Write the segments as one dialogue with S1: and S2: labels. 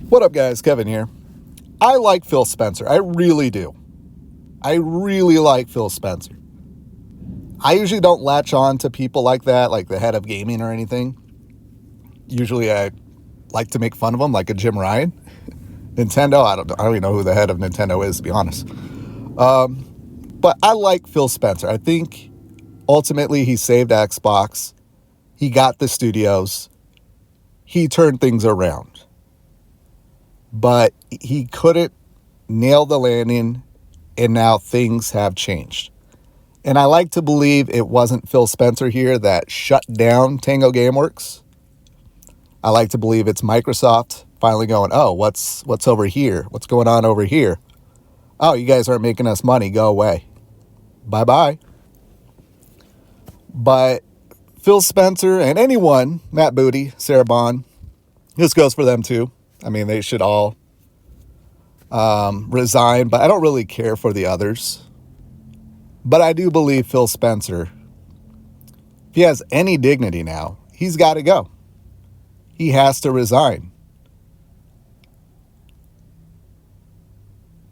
S1: What up, guys? Kevin here. I like Phil Spencer. I really do. I really like Phil Spencer. I usually don't latch on to people like that, like the head of gaming or anything. Usually I like to make fun of them, like a Jim Ryan. Nintendo, I don't even know who the head of Nintendo is, to be honest. But I like Phil Spencer. I think ultimately he saved Xbox. He got the studios. He turned things around. But he couldn't nail the landing, and now things have changed. And I like to believe it wasn't Phil Spencer here that shut down Tango Gameworks. I like to believe it's Microsoft finally going, oh, what's over here? What's going on over here? Oh, you guys aren't making us money. Go away. Bye-bye. But Phil Spencer and anyone, Matt Booty, Sarah Bond, this goes for them too. I mean, they should all resign, but I don't really care for the others. But I do believe Phil Spencer, if he has any dignity now, he's got to go. He has to resign.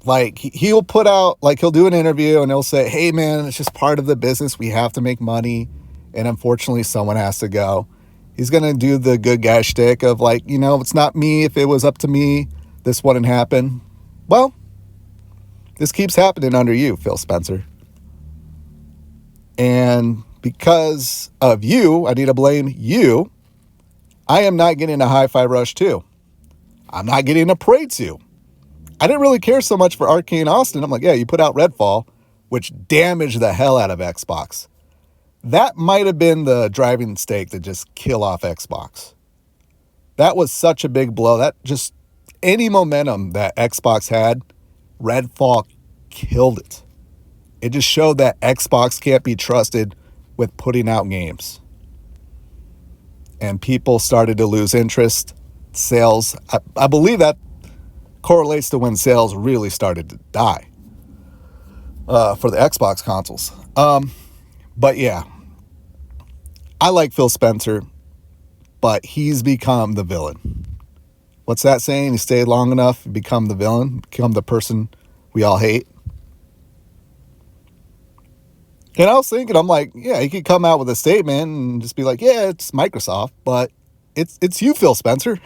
S1: Like, he'll put out, like, he'll do an interview and he'll say, hey, man, it's just part of the business. We have to make money. And unfortunately, someone has to go. He's going to do the good guy shtick of like, it's not me. If it was up to me, this wouldn't happen. Well, this keeps happening under you, Phil Spencer. And because of you, I need to blame you. I am not getting a Hi-Fi Rush 2. I'm not getting a Prey 2. I didn't really care so much for Arcane Austin. I'm like, yeah, you put out Redfall, which damaged the hell out of Xbox. That might have been the driving stake to just kill off Xbox. That was such a big blow. That just, any momentum that Xbox had, Redfall killed it. It just showed that Xbox can't be trusted with putting out games. And people started to lose interest. Sales, I believe that correlates to when sales really started to die for the Xbox consoles. But yeah, I like Phil Spencer, but he's become the villain. What's that saying? You stay long enough, become the villain, become the person we all hate. And I was thinking, I'm like, yeah, he could come out with a statement and just be like, yeah, it's Microsoft, but it's you, Phil Spencer.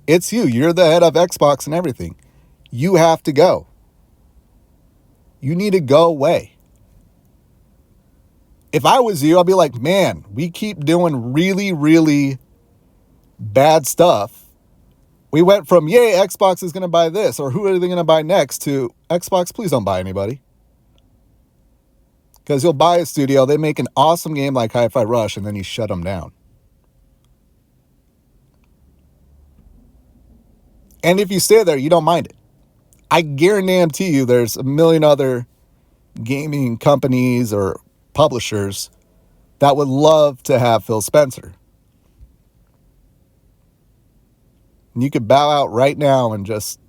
S1: It's you. You're the head of Xbox and everything. You have to go. You need to go away. If I was you, I'd be like, man, we keep doing really, really bad stuff. We went from, yay, Xbox is going to buy this, or who are they going to buy next, to Xbox, please don't buy anybody. Because you'll buy a studio, they make an awesome game like Hi-Fi Rush, and then you shut them down. And if you stay there, you don't mind it. I guarantee you there's a million other gaming companies or publishers that would love to have Phil Spencer. And you could bow out right now and just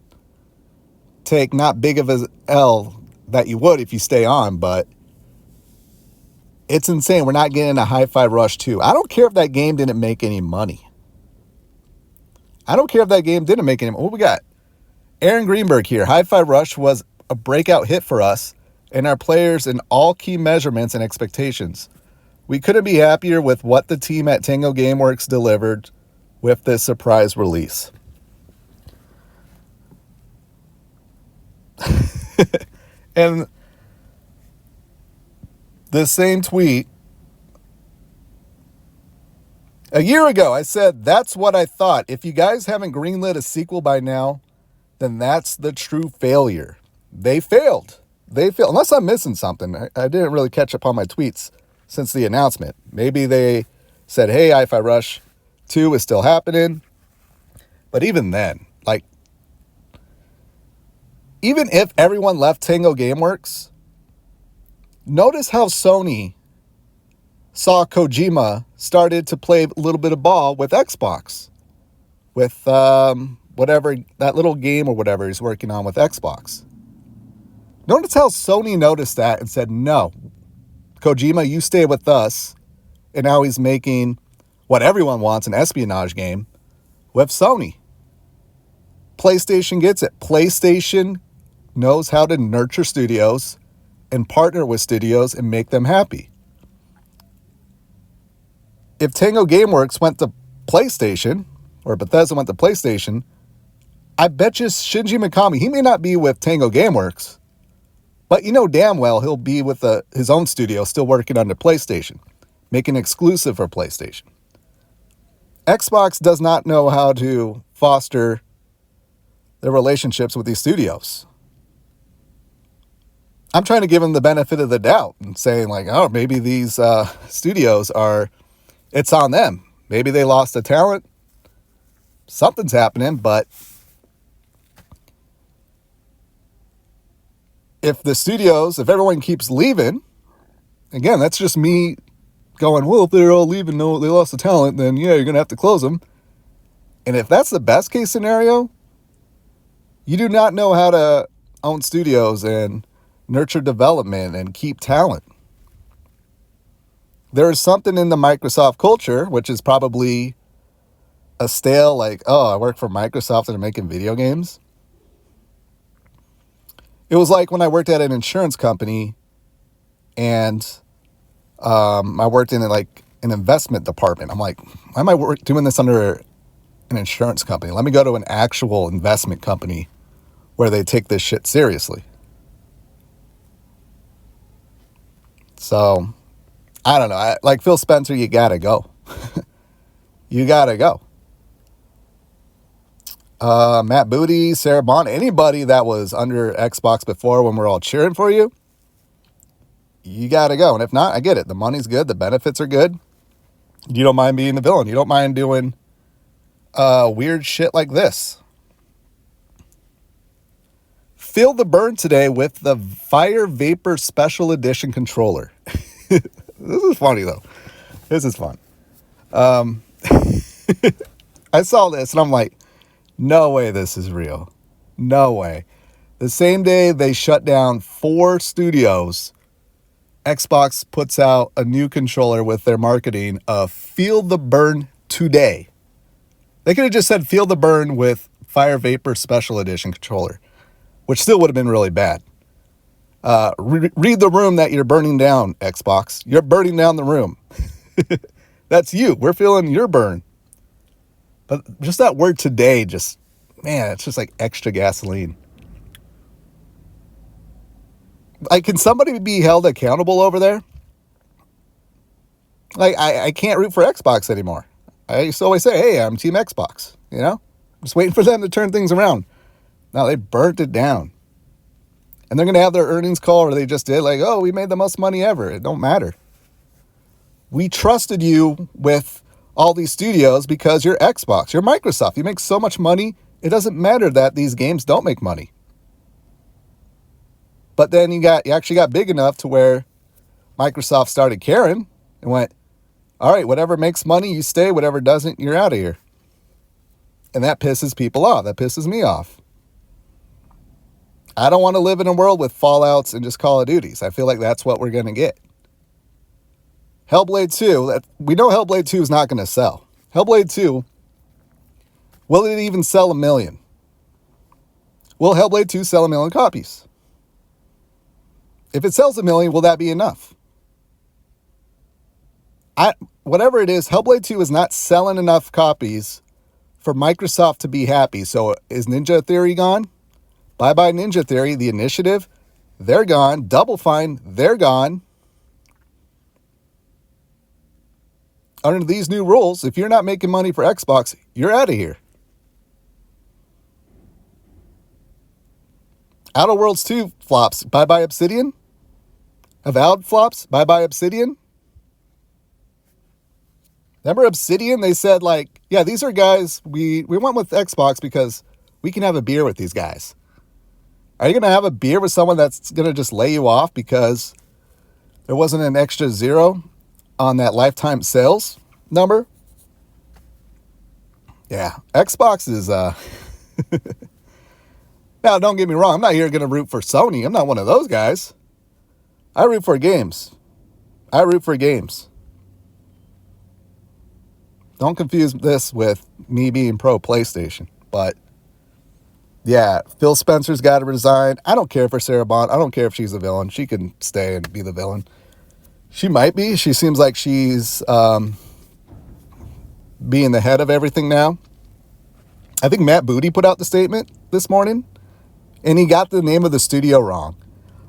S1: take not big of an L that you would if you stay on, but it's insane. We're not getting a Hi-Fi Rush 2. I don't care if that game didn't make any money. What we got? Aaron Greenberg here. Hi-Fi Rush was a breakout hit for us and our players in all key measurements and expectations. We couldn't be happier with what the team at Tango Gameworks delivered with this surprise release. And the same tweet, a year ago, I said, that's what I thought. If you guys haven't greenlit a sequel by now, then that's the true failure. They failed. Unless I'm missing something. I didn't really catch up on my tweets since the announcement. Maybe they said, hey, Hi-Fi Rush 2 is still happening. But even then, like, even if everyone left Tango Gameworks, notice how Sony saw Kojima started to play a little bit of ball with Xbox. With whatever, that little game or whatever he's working on with Xbox. Notice how Sony noticed that and said, no, Kojima, you stay with us. And now he's making what everyone wants, an espionage game with Sony. PlayStation gets it. PlayStation knows how to nurture studios and partner with studios and make them happy. If Tango Gameworks went to PlayStation, or Bethesda went to PlayStation, I bet you Shinji Mikami, he may not be with Tango Gameworks, but you know damn well he'll be with his own studio still working under PlayStation, making exclusive for PlayStation. Xbox does not know how to foster their relationships with these studios. I'm trying to give them the benefit of the doubt and saying like, oh, maybe these studios it's on them. Maybe they lost the talent. Something's happening, but if everyone keeps leaving, again, that's just me going, well, if they're all leaving, no, they lost the talent, then yeah, you're going to have to close them. And if that's the best case scenario, you do not know how to own studios and nurture development and keep talent. There is something in the Microsoft culture, which is probably a stale, like, oh, I work for Microsoft and they're making video games. It was like when I worked at an insurance company and I worked in like an investment department. I'm like, why am I doing this under an insurance company? Let me go to an actual investment company where they take this shit seriously. So, I don't know. Like Phil Spencer, you gotta go. You gotta go. Matt Booty, Sarah Bond, anybody that was under Xbox before when we're all cheering for you, you gotta go. And if not, I get it. The money's good. The benefits are good. You don't mind being the villain. You don't mind doing weird shit like this. Feel the burn today with the Fire Vapor Special Edition controller. This is funny, though. This is fun. I saw this, and I'm like, no way this is real. No way. The same day they shut down 4 studios, Xbox puts out a new controller with their marketing of Feel the Burn today. They could have just said Feel the Burn with Fire Vapor Special Edition controller, which still would have been really bad. Read the room that you're burning down, Xbox. You're burning down the room. That's you. We're feeling your burn. But just that word today, it's just like extra gasoline. Like, can somebody be held accountable over there? Like, I can't root for Xbox anymore. I used to always say, hey, I'm Team Xbox, you know? Just waiting for them to turn things around. Now they burnt it down. And they're going to have their earnings call, or they just did, like, oh, we made the most money ever. It don't matter. We trusted you with all these studios because you're Xbox. You're Microsoft. You make so much money, it doesn't matter that these games don't make money. But then you actually got big enough to where Microsoft started caring and went, all right, whatever makes money, you stay. Whatever doesn't, you're out of here. And that pisses people off. That pisses me off. I don't want to live in a world with Fallouts and just Call of Duties. I feel like that's what we're going to get. Hellblade 2, we know Hellblade 2 is not going to sell. Hellblade 2, will it even sell 1 million? Will Hellblade 2 sell 1 million copies? If it sells 1 million, will that be enough? Whatever it is, Hellblade 2 is not selling enough copies for Microsoft to be happy. So is Ninja Theory gone? Bye-bye Ninja Theory, the initiative, they're gone. Double Fine, they're gone. Under these new rules, if you're not making money for Xbox, you're out of here. Outer Worlds 2 flops, bye-bye Obsidian. Avowed flops, bye-bye Obsidian. Remember Obsidian? They said, like, yeah, these are guys, we went with Xbox because we can have a beer with these guys. Are you going to have a beer with someone that's going to just lay you off because there wasn't an extra 0 on that lifetime sales number? Yeah, Xbox is, now, don't get me wrong. I'm not here going to root for Sony. I'm not one of those guys. I root for games. Don't confuse this with me being pro PlayStation. But Yeah, Phil Spencer's got to resign. I don't care for Sarah Bond. I don't care if she's a villain. She can stay and be the villain. She might be. She seems like she's being the head of everything now. I think Matt Booty put out the statement this morning, and he got the name of the studio wrong.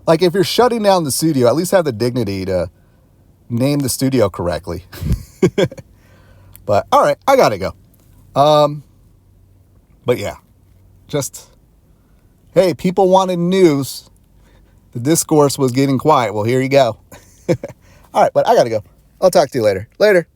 S1: Like, if you're shutting down the studio, at least have the dignity to name the studio correctly. But, all right, I got to go. But, yeah, just, hey, people wanted news. The discourse was getting quiet. Well, here you go. All right, but I got to go. I'll talk to you later. Later.